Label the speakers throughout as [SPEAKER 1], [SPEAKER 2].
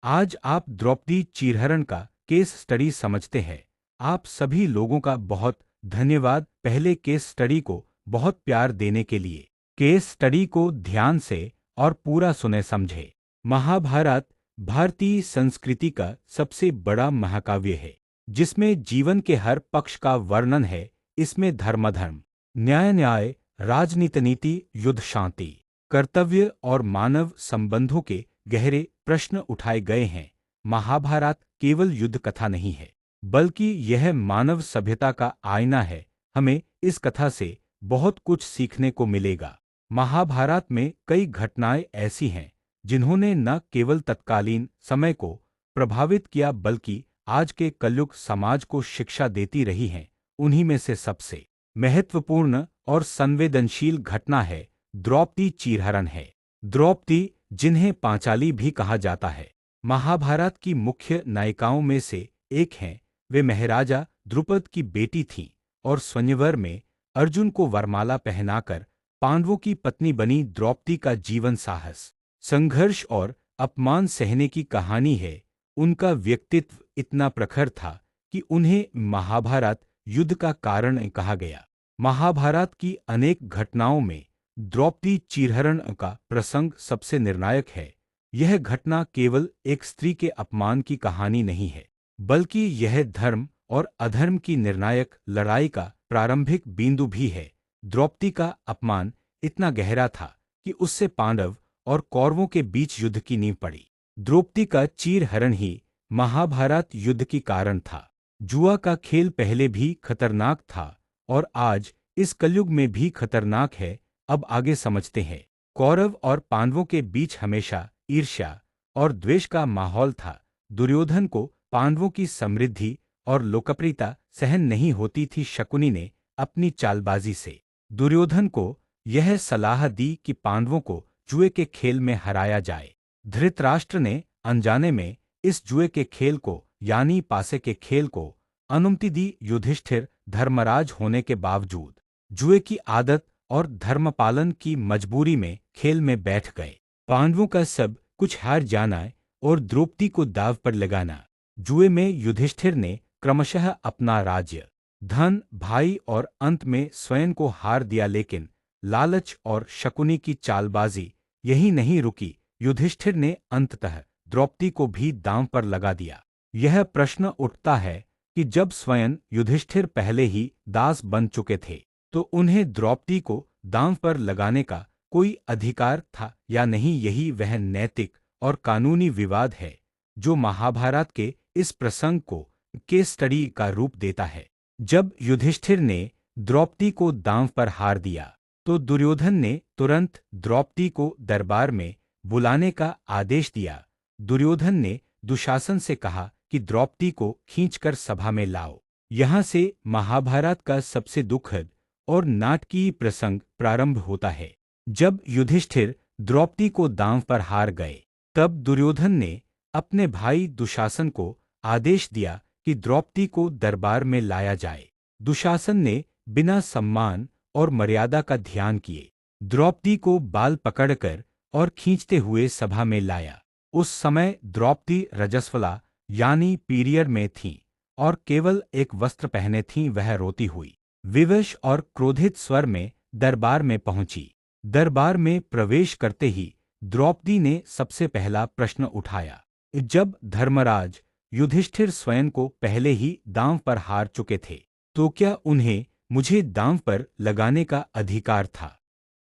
[SPEAKER 1] आज आप द्रौपदी चीरहरण का केस स्टडी समझते हैं। आप सभी लोगों का बहुत धन्यवाद पहले केस स्टडी को बहुत प्यार देने के लिए। केस स्टडी को ध्यान से और पूरा सुने समझे। महाभारत भारतीय संस्कृति का सबसे बड़ा महाकाव्य है, जिसमें जीवन के हर पक्ष का वर्णन है। इसमें धर्म, न्याय, राजनीति, नीति, युद्ध, शांति, कर्तव्य और मानव संबंधों के गहरे प्रश्न उठाए गए हैं। महाभारत केवल युद्ध कथा नहीं है, बल्कि यह मानव सभ्यता का आईना है। हमें इस कथा से बहुत कुछ सीखने को मिलेगा। महाभारत में कई घटनाएं ऐसी हैं जिन्होंने न केवल तत्कालीन समय को प्रभावित किया, बल्कि आज के कलयुग समाज को शिक्षा देती रही हैं। उन्हीं में से सबसे महत्वपूर्ण और संवेदनशील घटना है द्रौपदी चीरहरण है। द्रौपदी, जिन्हें पांचाली भी कहा जाता है, महाभारत की मुख्य नायिकाओं में से एक हैं। वे महाराजा द्रुपद की बेटी थीं और स्वयंवर में अर्जुन को वरमाला पहनाकर पांडवों की पत्नी बनी। द्रौपदी का जीवन साहस, संघर्ष और अपमान सहने की कहानी है। उनका व्यक्तित्व इतना प्रखर था कि उन्हें महाभारत युद्ध का कारण कहा गया। महाभारत की अनेक घटनाओं में द्रौपदी चीरहरण का प्रसंग सबसे निर्णायक है। यह घटना केवल एक स्त्री के अपमान की कहानी नहीं है, बल्कि यह धर्म और अधर्म की निर्णायक लड़ाई का प्रारंभिक बिंदु भी है। द्रौपदी का अपमान इतना गहरा था कि उससे पांडव और कौरवों के बीच युद्ध की नींव पड़ी। द्रौपदी का चीरहरण ही महाभारत युद्ध की कारण था। जुआ का खेल पहले भी खतरनाक था और आज इस कलयुग में भी खतरनाक है। अब आगे समझते हैं। कौरव और पांडवों के बीच हमेशा ईर्ष्या और द्वेष का माहौल था। दुर्योधन को पांडवों की समृद्धि और लोकप्रियता सहन नहीं होती थी। शकुनी ने अपनी चालबाजी से दुर्योधन को यह सलाह दी कि पांडवों को जुए के खेल में हराया जाए। धृतराष्ट्र ने अनजाने में इस जुए के खेल को, यानी पासे के खेल को, अनुमति दी। युधिष्ठिर धर्मराज होने के बावजूद जुए की आदत और धर्मपालन की मजबूरी में खेल में बैठ गए। पांडवों का सब कुछ हार जाना और द्रौपदी को दांव पर लगाना। जुए में युधिष्ठिर ने क्रमशः अपना राज्य, धन, भाई और अंत में स्वयं को हार दिया। लेकिन लालच और शकुनी की चालबाजी यही नहीं रुकी। युधिष्ठिर ने अंततः द्रौपदी को भी दांव पर लगा दिया। यह प्रश्न उठता है कि जब स्वयं युधिष्ठिर पहले ही दास बन चुके थे, तो उन्हें द्रौपदी को दांव पर लगाने का कोई अधिकार था या नहीं। यही वह नैतिक और कानूनी विवाद है जो महाभारत के इस प्रसंग को केस स्टडी का रूप देता है। जब युधिष्ठिर ने द्रौपदी को दांव पर हार दिया, तो दुर्योधन ने तुरंत द्रौपदी को दरबार में बुलाने का आदेश दिया। दुर्योधन ने दुशासन से कहा कि द्रौपदी को खींचकर सभा में लाओ। यहाँ से महाभारत का सबसे दुखद और नाटकीय प्रसंग प्रारंभ होता है। जब युधिष्ठिर द्रौपदी को दांव पर हार गए, तब दुर्योधन ने अपने भाई दुशासन को आदेश दिया कि द्रौपदी को दरबार में लाया जाए। दुशासन ने बिना सम्मान और मर्यादा का ध्यान किए द्रौपदी को बाल पकड़कर और खींचते हुए सभा में लाया। उस समय द्रौपदी रजस्वला यानी पीरियड में थीं और केवल एक वस्त्र पहने थीं। वह रोती हुई, विवश और क्रोधित स्वर में दरबार में पहुंची। दरबार में प्रवेश करते ही द्रौपदी ने सबसे पहला प्रश्न उठाया। जब धर्मराज युधिष्ठिर स्वयं को पहले ही दांव पर हार चुके थे, तो क्या उन्हें मुझे दांव पर लगाने का अधिकार था?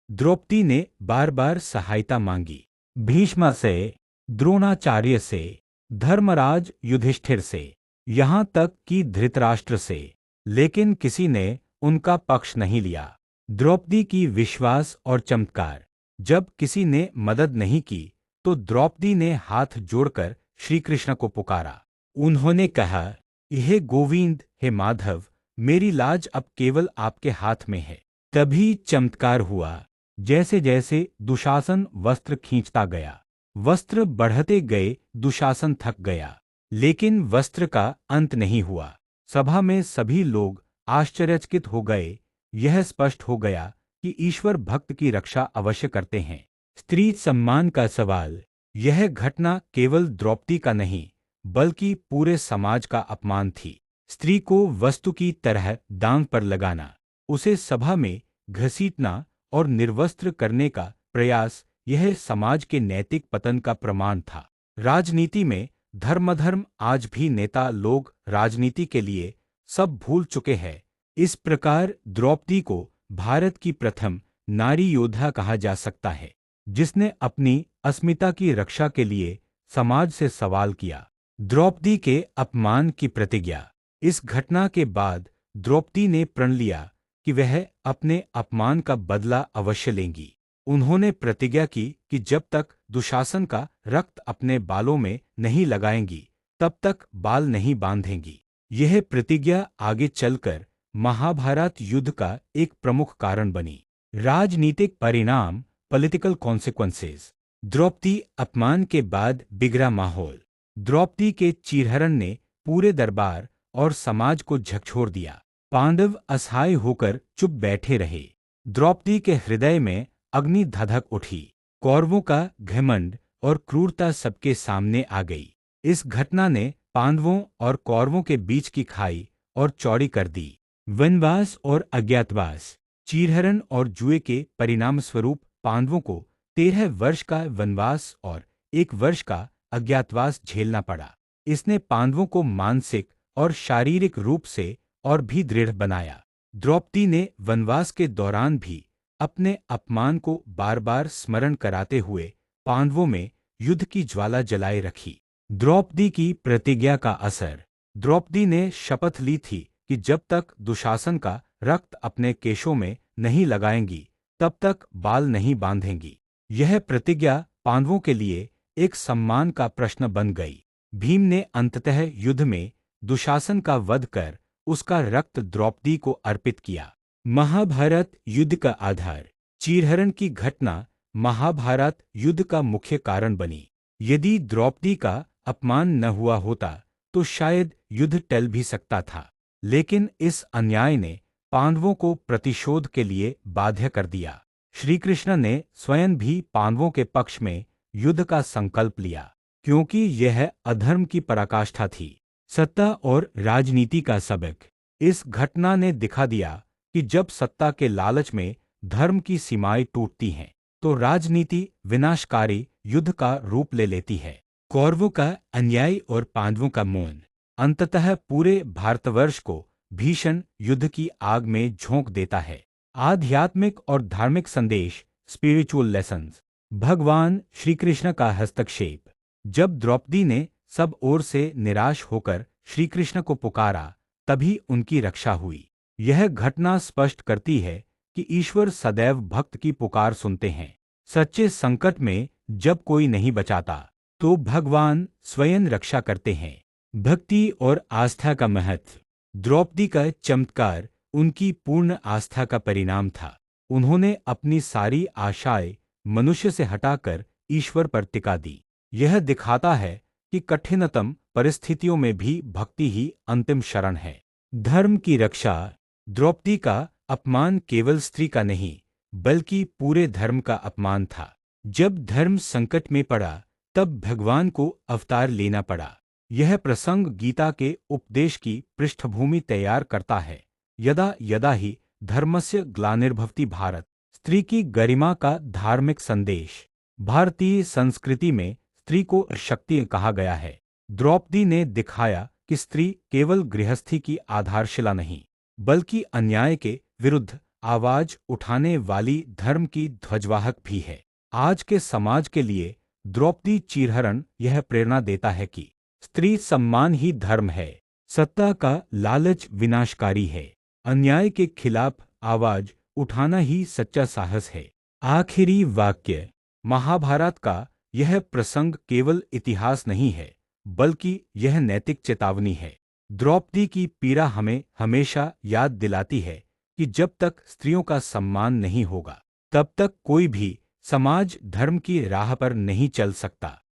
[SPEAKER 1] द्रौपदी ने बार बार सहायता मांगी, भीष्म से, द्रोणाचार्य से, धर्मराज युधिष्ठिर से, यहाँ तक कि धृतराष्ट्र से, लेकिन किसी ने उनका पक्ष नहीं लिया। द्रौपदी की विश्वास और चमत्कार। जब किसी ने मदद नहीं की, तो द्रौपदी ने हाथ जोड़कर श्री कृष्ण को पुकारा। उन्होंने कहा, हे गोविंद, हे माधव, मेरी लाज अब केवल आपके हाथ में है। तभी चमत्कार हुआ। जैसे जैसे दुशासन वस्त्र खींचता गया, वस्त्र बढ़ते गए। दुशासन थक गया, लेकिन वस्त्र का अंत नहीं हुआ। सभा में सभी लोग आश्चर्यचकित हो गए। यह स्पष्ट हो गया कि ईश्वर भक्त की रक्षा अवश्य करते हैं। स्त्री सम्मान का सवाल। यह घटना केवल द्रौपदी का नहीं, बल्कि पूरे समाज का अपमान थी। स्त्री को वस्तु की तरह दांव पर लगाना, उसे सभा में घसीटना और निर्वस्त्र करने का प्रयास, यह समाज के नैतिक पतन का प्रमाण था। राजनीति में धर्माधर्म, आज भी नेता लोग राजनीति के लिए सब भूल चुके हैं। इस प्रकार द्रौपदी को भारत की प्रथम नारी योद्धा कहा जा सकता है, जिसने अपनी अस्मिता की रक्षा के लिए समाज से सवाल किया। द्रौपदी के अपमान की प्रतिज्ञा। इस घटना के बाद द्रौपदी ने प्रण लिया कि वह अपने अपमान का बदला अवश्य लेंगी। उन्होंने प्रतिज्ञा की कि जब तक दुशासन का रक्त अपने बालों में नहीं लगाएंगी, तब तक बाल नहीं बांधेंगी। यह प्रतिज्ञा आगे चलकर महाभारत युद्ध का एक प्रमुख कारण बनी। राजनीतिक परिणाम, पॉलिटिकल कॉन्सिक्वेंसेस। द्रौपदी अपमान के बाद बिगड़ा माहौल। द्रौपदी के चीरहरण ने पूरे दरबार और समाज को झकझोर दिया। पांडव असहाय होकर चुप बैठे रहे। द्रौपदी के हृदय में अग्नि धधक उठी। कौरवों का घमंड और क्रूरता सबके सामने आ गई। इस घटना ने पांडवों और कौरवों के बीच की खाई और चौड़ी कर दी। वनवास और अज्ञातवास। चीरहरण और जुए के परिणाम स्वरूप पांडवों को 13 वर्ष का वनवास और 1 वर्ष का अज्ञातवास झेलना पड़ा। इसने पांडवों को मानसिक और शारीरिक रूप से और भी दृढ़ बनाया। द्रौपदी ने वनवास के दौरान भी अपने अपमान को बार बार स्मरण कराते हुए पांडवों में युद्ध की ज्वाला जलाए रखी। द्रौपदी की प्रतिज्ञा का असर। द्रौपदी ने शपथ ली थी कि जब तक दुशासन का रक्त अपने केशों में नहीं लगाएंगी, तब तक बाल नहीं बांधेंगी। यह प्रतिज्ञा पांडवों के लिए एक सम्मान का प्रश्न बन गई। भीम ने अंततः युद्ध में दुशासन का वध कर उसका रक्त द्रौपदी को अर्पित किया। महाभारत युद्ध का आधार। चीरहरण की घटना महाभारत युद्ध का मुख्य कारण बनी। यदि द्रौपदी का अपमान न हुआ होता तो शायद युद्ध टल भी सकता था, लेकिन इस अन्याय ने पांडवों को प्रतिशोध के लिए बाध्य कर दिया। श्री कृष्ण ने स्वयं भी पांडवों के पक्ष में युद्ध का संकल्प लिया, क्योंकि यह अधर्म की पराकाष्ठा थी। सत्ता और राजनीति का सबक। इस घटना ने दिखा दिया कि जब सत्ता के लालच में धर्म की सीमाएं टूटती हैं, तो राजनीति विनाशकारी युद्ध का रूप ले लेती है। कौरवों का अन्याय और पांडवों का मौन अंततः पूरे भारतवर्ष को भीषण युद्ध की आग में झोंक देता है। आध्यात्मिक और धार्मिक संदेश, स्पिरिचुअल लेसन्स। भगवान श्री कृष्ण का हस्तक्षेप। जब द्रौपदी ने सब ओर से निराश होकर श्री कृष्ण को पुकारा, तभी उनकी रक्षा हुई। यह घटना स्पष्ट करती है कि ईश्वर सदैव भक्त की पुकार सुनते हैं। सच्चे संकट में जब कोई नहीं बचाता, तो भगवान स्वयं रक्षा करते हैं। भक्ति और आस्था का महत्व। द्रौपदी का चमत्कार उनकी पूर्ण आस्था का परिणाम था। उन्होंने अपनी सारी आशाएं मनुष्य से हटाकर ईश्वर पर टिका दी। यह दिखाता है कि कठिनतम परिस्थितियों में भी भक्ति ही अंतिम शरण है। धर्म की रक्षा। द्रौपदी का अपमान केवल स्त्री का नहीं, बल्कि पूरे धर्म का अपमान था। जब धर्म संकट में पड़ा, तब भगवान को अवतार लेना पड़ा। यह प्रसंग गीता के उपदेश की पृष्ठभूमि तैयार करता है। यदा यदा ही धर्मस्य ग्लानिर्भवति भारत। स्त्री की गरिमा का धार्मिक संदेश। भारतीय संस्कृति में स्त्री को शक्ति कहा गया है। द्रौपदी ने दिखाया कि स्त्री केवल गृहस्थी की आधारशिला नहीं, बल्कि अन्याय के विरुद्ध आवाज उठाने वाली धर्म की ध्वजवाहक भी है। आज के समाज के लिए द्रौपदी चीरहरण यह प्रेरणा देता है कि स्त्री सम्मान ही धर्म है। सत्ता का लालच विनाशकारी है। अन्याय के खिलाफ आवाज उठाना ही सच्चा साहस है। आखिरी वाक्य। महाभारत का यह प्रसंग केवल इतिहास नहीं है, बल्कि यह नैतिक चेतावनी है। द्रौपदी की पीड़ा हमें हमेशा याद दिलाती है कि जब तक स्त्रियों का सम्मान नहीं होगा, तब तक कोई भी समाज धर्म की राह पर नहीं चल सकता।